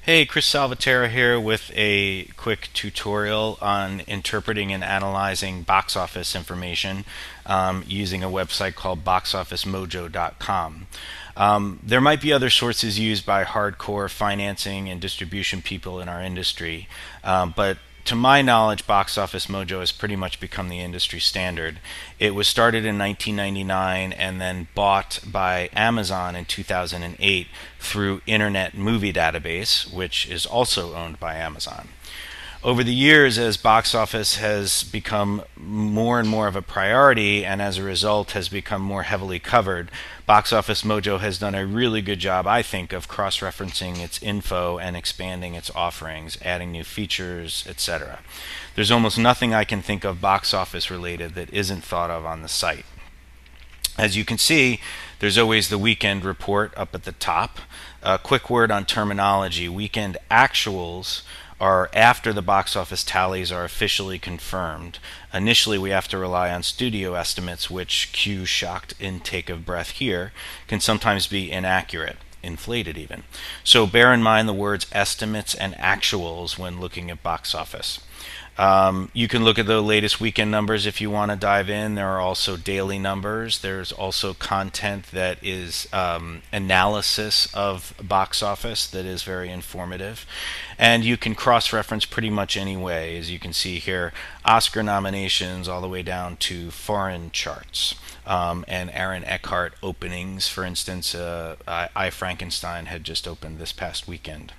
Hey, Chris Salvatierra here with a quick tutorial on interpreting and analyzing box office information using a website called boxofficemojo.com. There might be other sources used by hardcore financing and distribution people in our industry, but to my knowledge, Box Office Mojo has pretty much become the industry standard. It was started in 1999 and then bought by Amazon in 2008 through Internet Movie Database, which is also owned by Amazon. Over the years, as box office has become more and more of a priority and as a result has become more heavily covered, Box Office Mojo has done a really good job, I think, of cross-referencing its info and expanding its offerings, adding new features, etc. There's almost nothing I can think of box office related that isn't thought of on the site. As you can see, there's always the weekend report up at the top. A quick word on terminology. Weekend actuals are after the box office tallies are officially confirmed. Initially, we have to rely on studio estimates, which, cue shocked intake of breath here, can sometimes be inaccurate, inflated even. So bear in mind the words estimates and actuals when looking at box office. You can look at the latest weekend numbers if you want to dive in. There are also daily numbers. There's also content that is analysis of box office that is very informative. And you can cross-reference pretty much any way. As you can see here, Oscar nominations all the way down to foreign charts. And Aaron Eckhart openings, for instance, I Frankenstein had just opened this past weekend.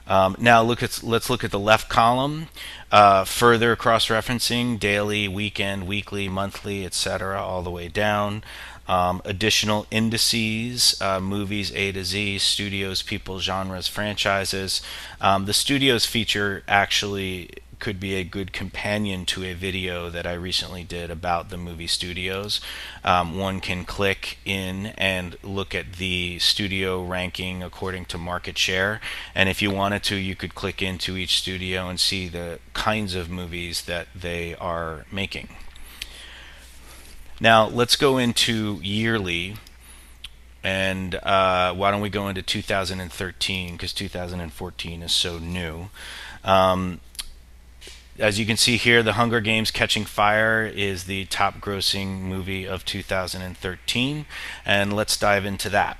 Now let's look at the left column. Further cross-referencing daily, weekend, weekly, monthly, etc., all the way down. Additional indices, movies A to Z, studios, people, genres, franchises. The studios feature actually could be a good companion to a video that I recently did about the movie studios. One can click in and look at the studio ranking according to market share, and if you wanted to, you could click into each studio and see the kinds of movies that they are making. Now let's go into yearly, and why don't we go into 2013, because 2014 is so new. As you can see here, The Hunger Games: Catching Fire is the top grossing movie of 2013, and let's dive into that.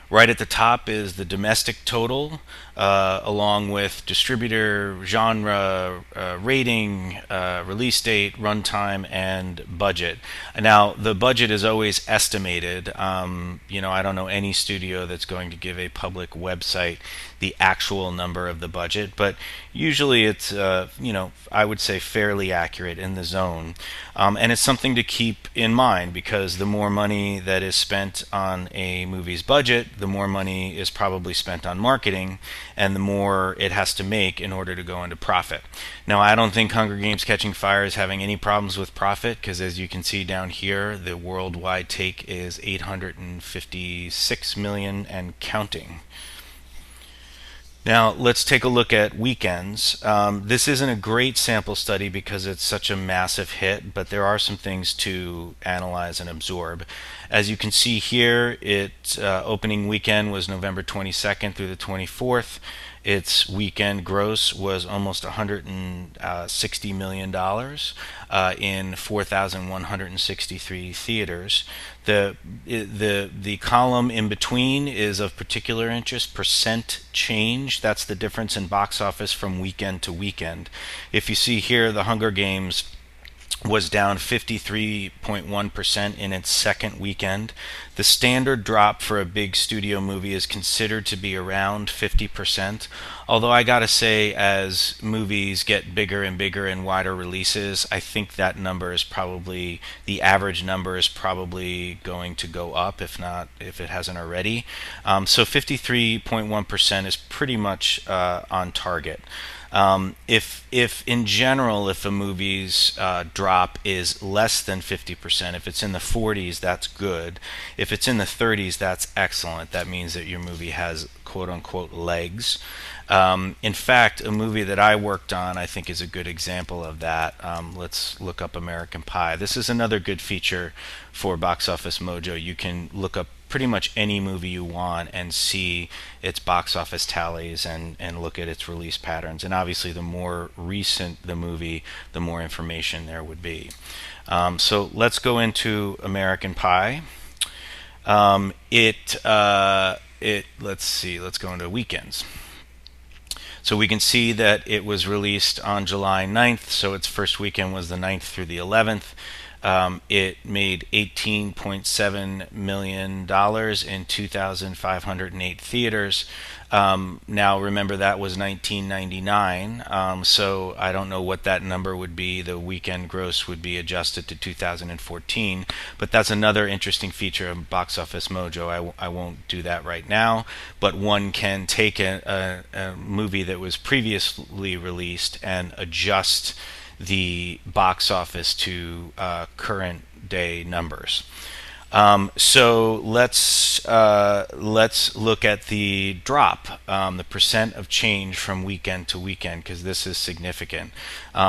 Right at the top is the domestic total, along with distributor, genre, rating, release date, runtime, and budget. Now, the budget is always estimated. I don't know any studio that's going to give a public website the actual number of the budget, but usually it's, I would say fairly accurate in the zone. And it's something to keep in mind, because the more money that is spent on a movie's budget, the more money is probably spent on marketing, and the more it has to make in order to go into profit. Now, I don't think Hunger Games: Catching Fire is having any problems with profit, because as you can see down here, the worldwide take is 856 million and counting. Now, let's take a look at weekends. This isn't a great sample study because it's such a massive hit, but there are some things to analyze and absorb. As you can see here, its opening weekend was November 22nd through the 24th. Its weekend gross was almost $160 million in 4,163 theaters. The column in between is of particular interest, percent change. That's the difference in box office from weekend to weekend. If you see here, The Hunger Games was down 53.1% in its second weekend. The standard drop for a big studio movie is considered to be around 50%, although I gotta say, as movies get bigger and bigger and wider releases, I think that number is probably, the average number is probably going to go up, if it hasn't already. So 53.1% is pretty much on target. If in general, if a movie's drop is less than 50%, if it's in the 40s, that's good. If it's in the 30s, that's excellent. That means that your movie has quote-unquote legs. In fact, a movie that I worked on, I think, is a good example of that. Let's look up American Pie. This is another good feature for Box Office Mojo. You can look up pretty much any movie you want and see its box office tallies and look at its release patterns. And obviously, the more recent the movie, the more information there would be. So let's go into American Pie. Let's see, let's go into weekends. So we can see that it was released on July 9th, so its first weekend was the 9th through the 11th. It made $18.7 million in 2,508 theaters. Now, remember, that was 1999, so I don't know what that number would be. The weekend gross would be adjusted to 2014, but that's another interesting feature of Box Office Mojo. I won't do that right now, but one can take a movie that was previously released and adjust the box office to current day numbers. So let's look at the drop, the percent of change from weekend to weekend, because this is significant.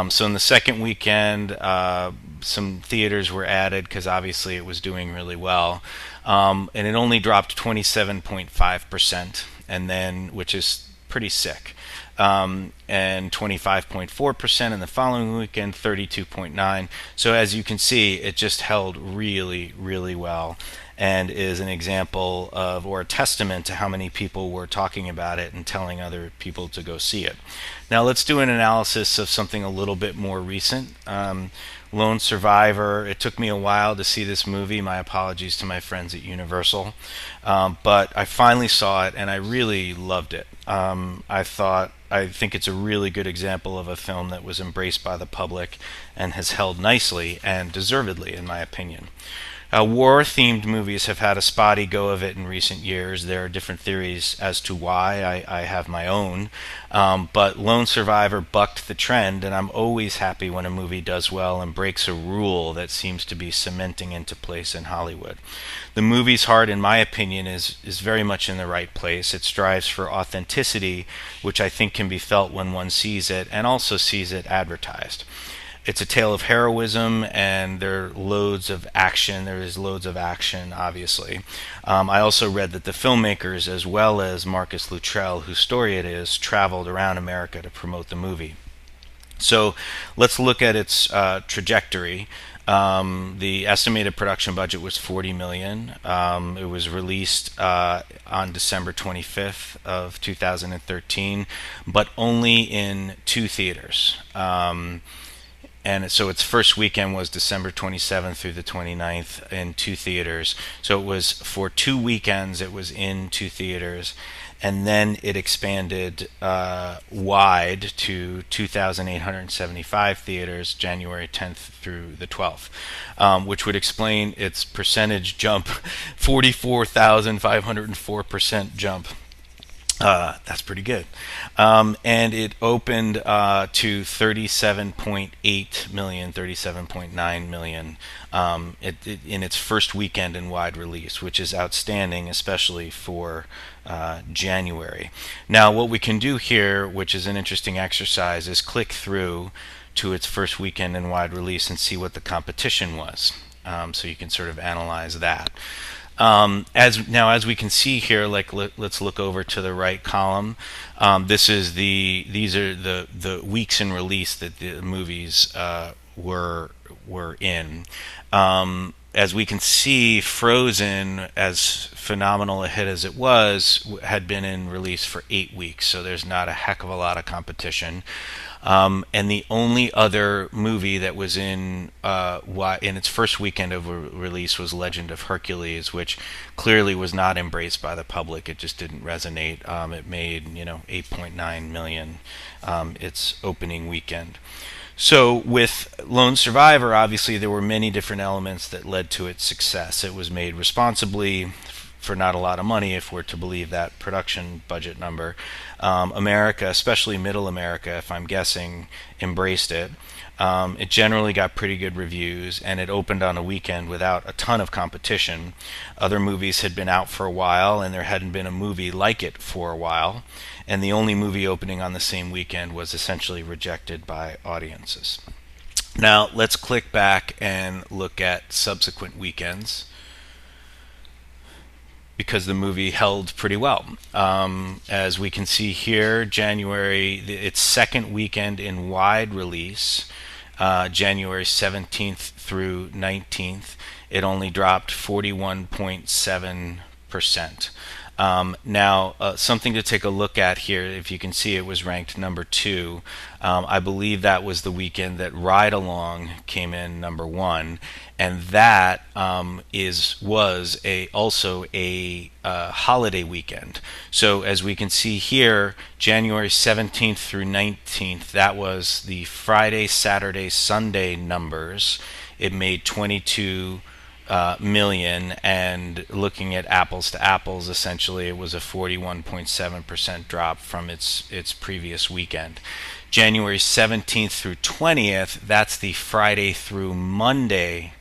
So in the second weekend, some theaters were added because obviously it was doing really well, and it only dropped 27.5%, and then, which is pretty sick. And 25.4% in the following weekend, 32.9. So as you can see, it just held really, really well, and is an example of, or a testament to how many people were talking about it and telling other people to go see it. Now let's do an analysis of something a little bit more recent. Lone Survivor. It took me a while to see this movie. My apologies to my friends at Universal. But I finally saw it, and I really loved it. I think it's a really good example of a film that was embraced by the public and has held nicely and deservedly, in my opinion. War-themed movies have had a spotty go of it in recent years. There are different theories as to why. I have my own. But Lone Survivor bucked the trend, and I'm always happy when a movie does well and breaks a rule that seems to be cementing into place in Hollywood. The movie's heart, in my opinion, is very much in the right place. It strives for authenticity, which I think can be felt when one sees it and also sees it advertised. It's a tale of heroism, and there are loads of action. There is loads of action, obviously. I also read that the filmmakers, as well as Marcus Luttrell, whose story it is, traveled around America to promote the movie. So let's look at its trajectory. The estimated production budget was $40 million. It was released on December 25th of 2013, but only in 2 theaters. And so its first weekend was December 27th through the 29th in 2 theaters. So it was for 2 weekends, it was in 2 theaters. And then it expanded wide to 2,875 theaters, January 10th through the 12th, which would explain its percentage jump, 44,504% jump. That's pretty good. And it opened to 37.8 million, 37.9 million in its first weekend in wide release, which is outstanding, especially for January. Now, what we can do here, which is an interesting exercise, is click through to its first weekend in wide release and see what the competition was. So you can sort of analyze that. As we can see here, let's look over to the right column. These are the weeks in release that the movies were in. As we can see, Frozen, as phenomenal a hit as it was, had been in release for 8 weeks, so there's not a heck of a lot of competition. And the only other movie that was in its first weekend of release was Legend of Hercules, which clearly was not embraced by the public. It just didn't resonate. It made 8.9 million its opening weekend. So with Lone Survivor, obviously there were many different elements that led to its success. It was made responsibly for not a lot of money, if we're to believe that production budget number. America, especially Middle America, if I'm guessing, embraced it. It generally got pretty good reviews, and it opened on a weekend without a ton of competition. Other movies had been out for a while, and there hadn't been a movie like it for a while. And the only movie opening on the same weekend was essentially rejected by audiences. Now, let's click back and look at subsequent weekends. because the movie held pretty well. As we can see here, January, its second weekend in wide release, January 17th through 19th, it only dropped 41.7%. Now, something to take a look at here, if you can see, it was ranked number 2. I believe that was the weekend that Ride Along came in number 1, and that was also a holiday weekend. So as we can see here, January 17th through 19th, that was the Friday, Saturday, Sunday numbers. It made 22 million, and looking at apples to apples, essentially it was a 41.7% drop from its previous weekend. January 17th through 20th, that's the Friday through Monday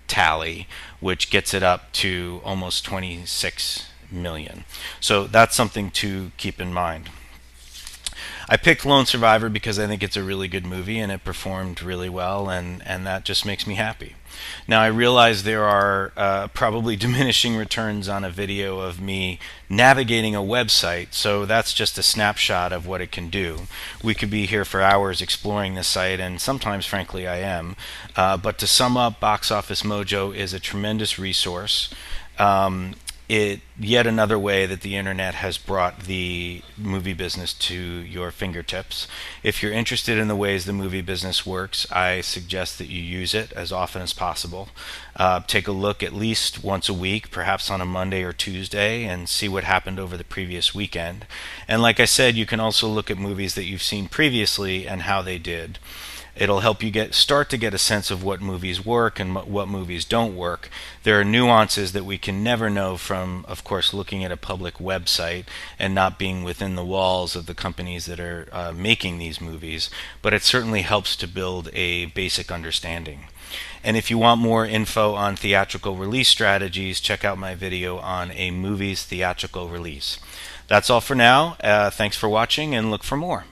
tally, which gets it up to almost 26 million. So that's something to keep in mind. I picked Lone Survivor because I think it's a really good movie and it performed really well, and that just makes me happy. Now, I realize there are probably diminishing returns on a video of me navigating a website, so that's just a snapshot of what it can do. We could be here for hours exploring the site, and sometimes, frankly, I am. But to sum up, Box Office Mojo is a tremendous resource. Yet another way that the internet has brought the movie business to your fingertips. If you're interested in the ways the movie business works, I suggest that you use it as often as possible. Take a look at least once a week, perhaps on a Monday or Tuesday, and see what happened over the previous weekend. And like I said, you can also look at movies that you've seen previously and how they did. It'll help you start to get a sense of what movies work and what movies don't work. There are nuances that we can never know from, of course, looking at a public website and not being within the walls of the companies that are making these movies, but it certainly helps to build a basic understanding. And if you want more info on theatrical release strategies, check out my video on a movie's theatrical release. That's all for now. Thanks for watching, and look for more.